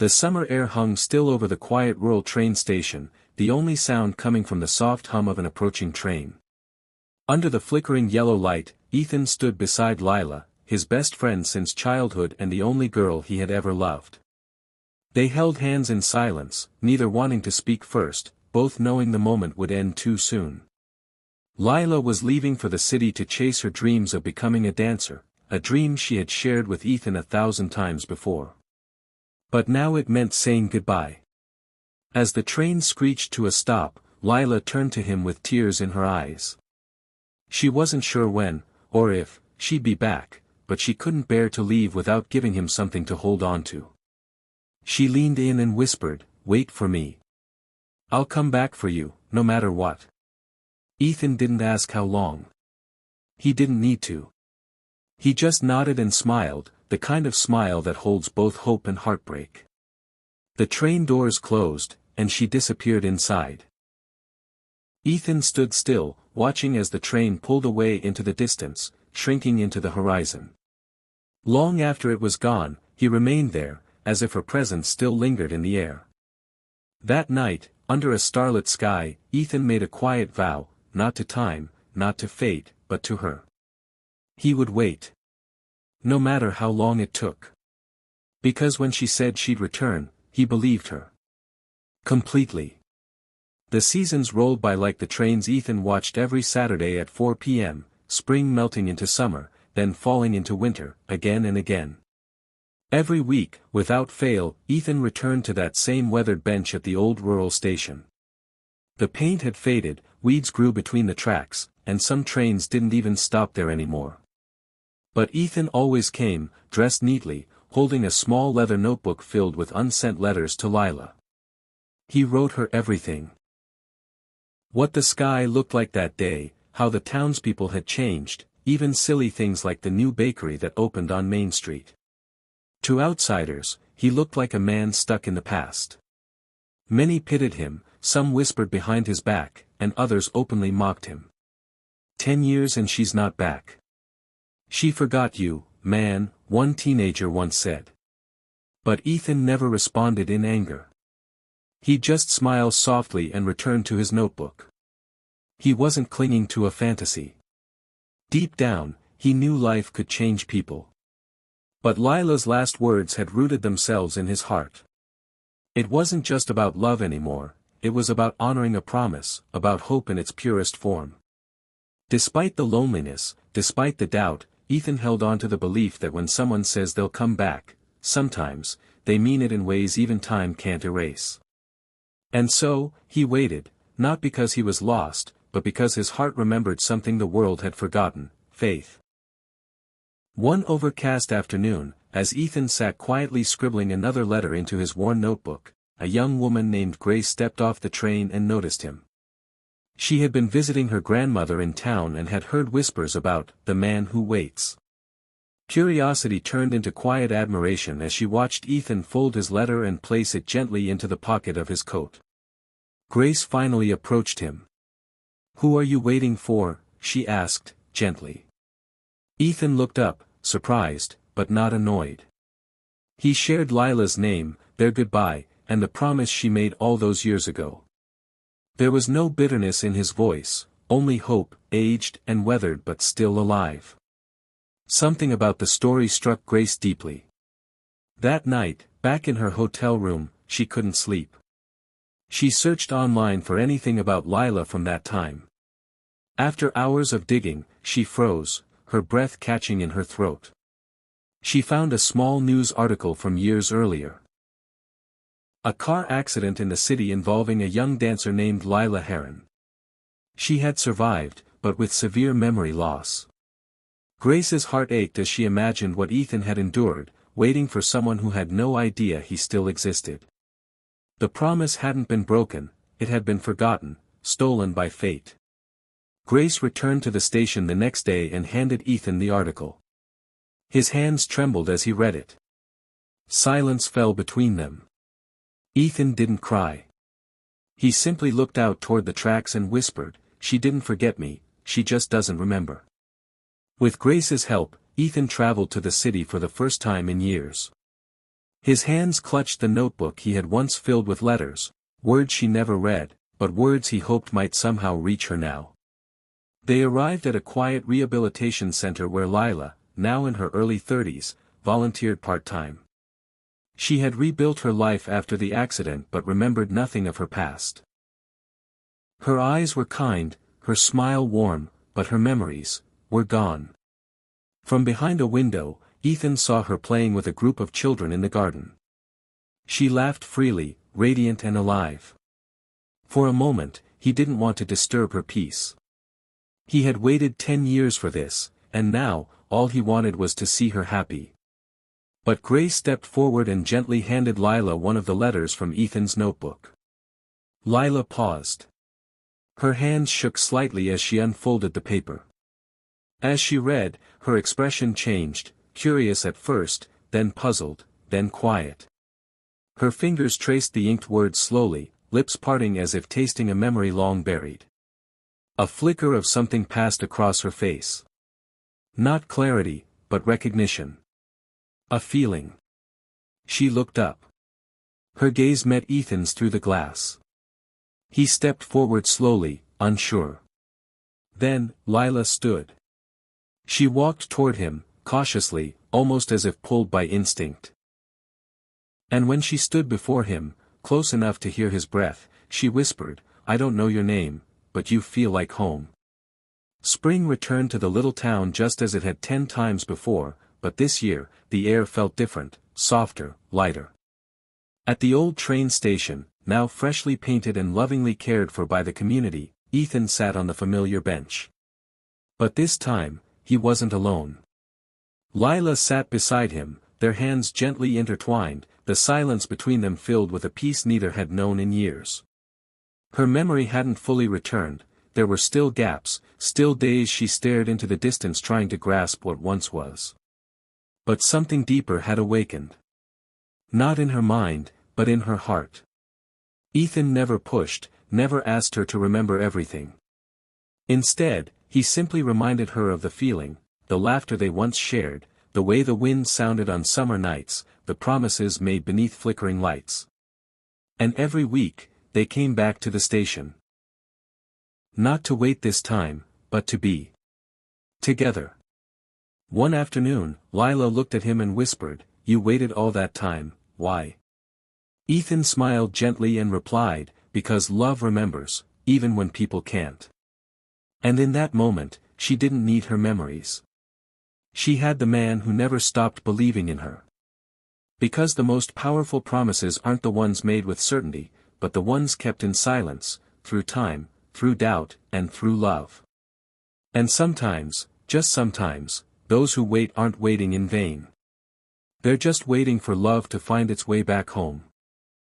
The summer air hung still over the quiet rural train station, the only sound coming from the soft hum of an approaching train. Under the flickering yellow light, Ethan stood beside Lila, his best friend since childhood and the only girl he had ever loved. They held hands in silence, neither wanting to speak first, both knowing the moment would end too soon. Lila was leaving for the city to chase her dreams of becoming a dancer, a dream she had shared with Ethan 1,000 times before. But now it meant saying goodbye. As the train screeched to a stop, Lila turned to him with tears in her eyes. She wasn't sure when, or if, she'd be back, but she couldn't bear to leave without giving him something to hold on to. She leaned in and whispered, "Wait for me. I'll come back for you, no matter what." Ethan didn't ask how long. He didn't need to. He just nodded and smiled, the kind of smile that holds both hope and heartbreak. The train doors closed, and she disappeared inside. Ethan stood still, watching as the train pulled away into the distance, shrinking into the horizon. Long after it was gone, he remained there, as if her presence still lingered in the air. That night, under a starlit sky, Ethan made a quiet vow, not to time, not to fate, but to her. He would wait. No matter how long it took. Because when she said she'd return, he believed her. Completely. The seasons rolled by like the trains Ethan watched every Saturday at 4 p.m., spring melting into summer, then falling into winter, again and again. Every week, without fail, Ethan returned to that same weathered bench at the old rural station. The paint had faded, weeds grew between the tracks, and some trains didn't even stop there anymore. But Ethan always came, dressed neatly, holding a small leather notebook filled with unsent letters to Lila. He wrote her everything. What the sky looked like that day, how the townspeople had changed, even silly things like the new bakery that opened on Main Street. To outsiders, he looked like a man stuck in the past. Many pitied him, some whispered behind his back, and others openly mocked him. 10 years and she's not back. She forgot you, man, one teenager once said. But Ethan never responded in anger. He just smiled softly and returned to his notebook. He wasn't clinging to a fantasy. Deep down, he knew life could change people. But Lila's last words had rooted themselves in his heart. It wasn't just about love anymore, it was about honoring a promise, about hope in its purest form. Despite the loneliness, despite the doubt, Ethan held on to the belief that when someone says they'll come back, sometimes, they mean it in ways even time can't erase. And so, he waited, not because he was lost, but because his heart remembered something the world had forgotten, faith. One overcast afternoon, as Ethan sat quietly scribbling another letter into his worn notebook, a young woman named Grace stepped off the train and noticed him. She had been visiting her grandmother in town and had heard whispers about the man who waits. Curiosity turned into quiet admiration as she watched Ethan fold his letter and place it gently into the pocket of his coat. Grace finally approached him. "Who are you waiting for?" she asked, gently. Ethan looked up, surprised, but not annoyed. He shared Lila's name, their goodbye, and the promise she made all those years ago. There was no bitterness in his voice, only hope, aged and weathered but still alive. Something about the story struck Grace deeply. That night, back in her hotel room, she couldn't sleep. She searched online for anything about Lila from that time. After hours of digging, she froze, her breath catching in her throat. She found a small news article from years earlier. A car accident in the city involving a young dancer named Lila Heron. She had survived, but with severe memory loss. Grace's heart ached as she imagined what Ethan had endured, waiting for someone who had no idea he still existed. The promise hadn't been broken, it had been forgotten, stolen by fate. Grace returned to the station the next day and handed Ethan the article. His hands trembled as he read it. Silence fell between them. Ethan didn't cry. He simply looked out toward the tracks and whispered, "She didn't forget me, she just doesn't remember." With Grace's help, Ethan traveled to the city for the first time in years. His hands clutched the notebook he had once filled with letters, words she never read, but words he hoped might somehow reach her now. They arrived at a quiet rehabilitation center where Lila, now in her early 30s, volunteered part-time. She had rebuilt her life after the accident but remembered nothing of her past. Her eyes were kind, her smile warm, but her memories were gone. From behind a window, Ethan saw her playing with a group of children in the garden. She laughed freely, radiant and alive. For a moment, he didn't want to disturb her peace. He had waited 10 years for this, and now, all he wanted was to see her happy. But Grace stepped forward and gently handed Lila one of the letters from Ethan's notebook. Lila paused. Her hands shook slightly as she unfolded the paper. As she read, her expression changed, curious at first, then puzzled, then quiet. Her fingers traced the inked words slowly, lips parting as if tasting a memory long buried. A flicker of something passed across her face. Not clarity, but recognition. A feeling. She looked up. Her gaze met Ethan's through the glass. He stepped forward slowly, unsure. Then, Lila stood. She walked toward him, cautiously, almost as if pulled by instinct. And when she stood before him, close enough to hear his breath, she whispered, "I don't know your name, but you feel like home." Spring returned to the little town just as it had 10 times before, but this year, the air felt different, softer, lighter. At the old train station, now freshly painted and lovingly cared for by the community, Ethan sat on the familiar bench. But this time, he wasn't alone. Lila sat beside him, their hands gently intertwined, the silence between them filled with a peace neither had known in years. Her memory hadn't fully returned, there were still gaps, still days she stared into the distance trying to grasp what once was. But something deeper had awakened. Not in her mind, but in her heart. Ethan never pushed, never asked her to remember everything. Instead, he simply reminded her of the feeling, the laughter they once shared, the way the wind sounded on summer nights, the promises made beneath flickering lights. And every week, they came back to the station. Not to wait this time, but to be together. One afternoon, Lila looked at him and whispered, "You waited all that time, why?" Ethan smiled gently and replied, "Because love remembers, even when people can't." And in that moment, she didn't need her memories. She had the man who never stopped believing in her. Because the most powerful promises aren't the ones made with certainty, but the ones kept in silence, through time, through doubt, and through love. And sometimes, just sometimes, those who wait aren't waiting in vain. They're just waiting for love to find its way back home.